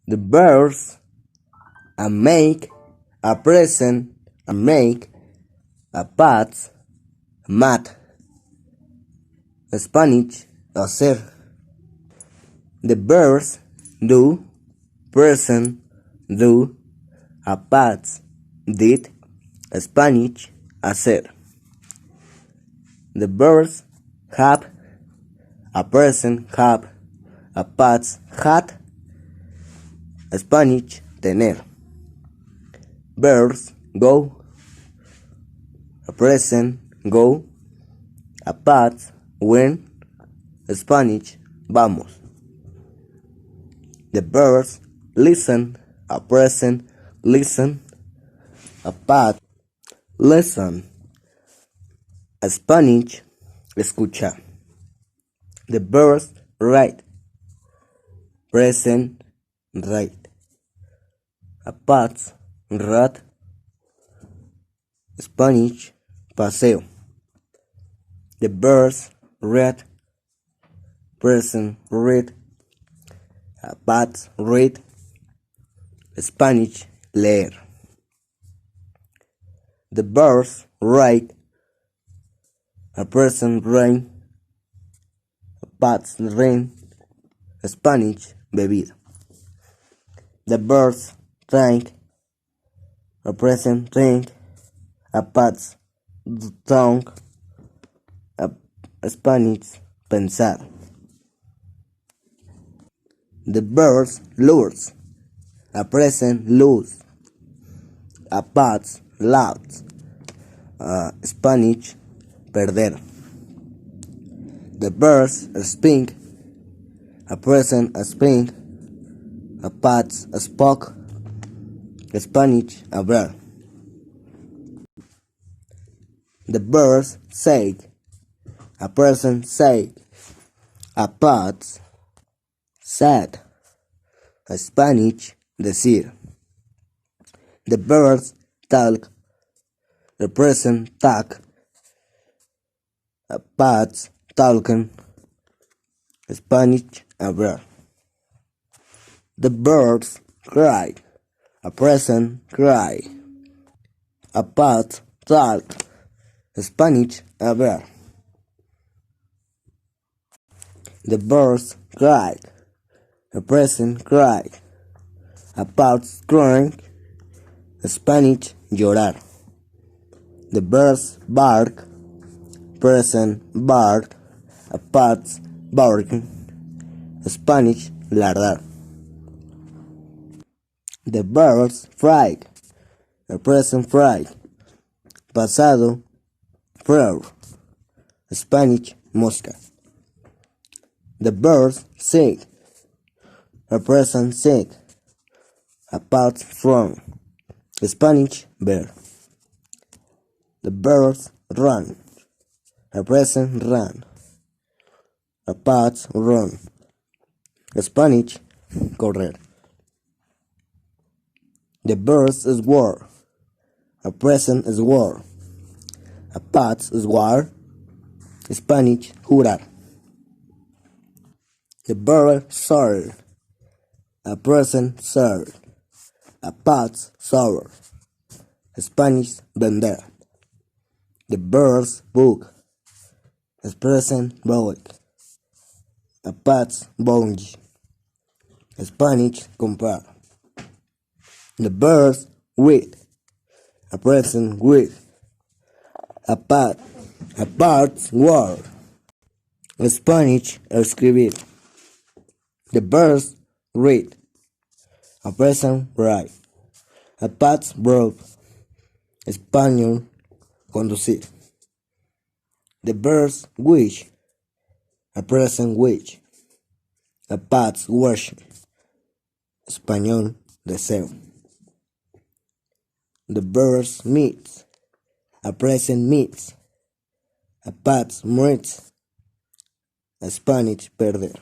The verbs a make, a present, a make, a past, mat, Spanish, hacer. The verbs do, present, do, a past, did, Spanish, hacer. The verbs have, a present, have, a past, had, Spanish, tener. Verbs go, a present, go, a past, went, Spanish, vamos. The verbs listen, a present, listen, a past, listen, a Spanish, escucha. The verbs write, present, write, a past, read, Spanish, paseo. The verbs read, present, read, a past, read, Spanish, leer. The verbs write, a present, rain, a past, rain, Spanish, bebida. The verbs drink, a present, drink, a past, tongue, a Spanish, pensar. The verbs lose, a present, lose, a past, lost, Spanish, perder. The verbs speak, a present, speak, a past, spoke, Spanish, hablar. The verbs say, a present, said, a past, said, a Spanish, decir. The verbs talk, the present, talk, a past, talking, Spanish, hablar. The verbs cry, a present, cry, a past, talk, Spanish, hablar. The verbs cry, a present, cry, a past, crying, Spanish, llorar. The verbs bark, present, bark, a past, barking, Spanish, ladrar. The verbs fright, a present, fright, pasado, frog, Spanish, mosca. The verbs sick, a present, sick, a past, from, Spanish, bear. The verbs run, a present, run, a past, run, Spanish, correr. The verbs is war, a present is war, a past is war, Spanish, jurar. The verb serve, a present, serve, a past, serve, Spanish, vender. The verbs book, a present, book, a past, bonge, Spanish, comprar. The verbs with, a present, with, a past, word, Spanish, escribir. The verbs read, a present, write, a past, verb, Español, conducir. The verbs wish, a present, wish, a past, worship, Español, deseo. The verbs meet, a present, meets, a past, meets, Spanish, perder.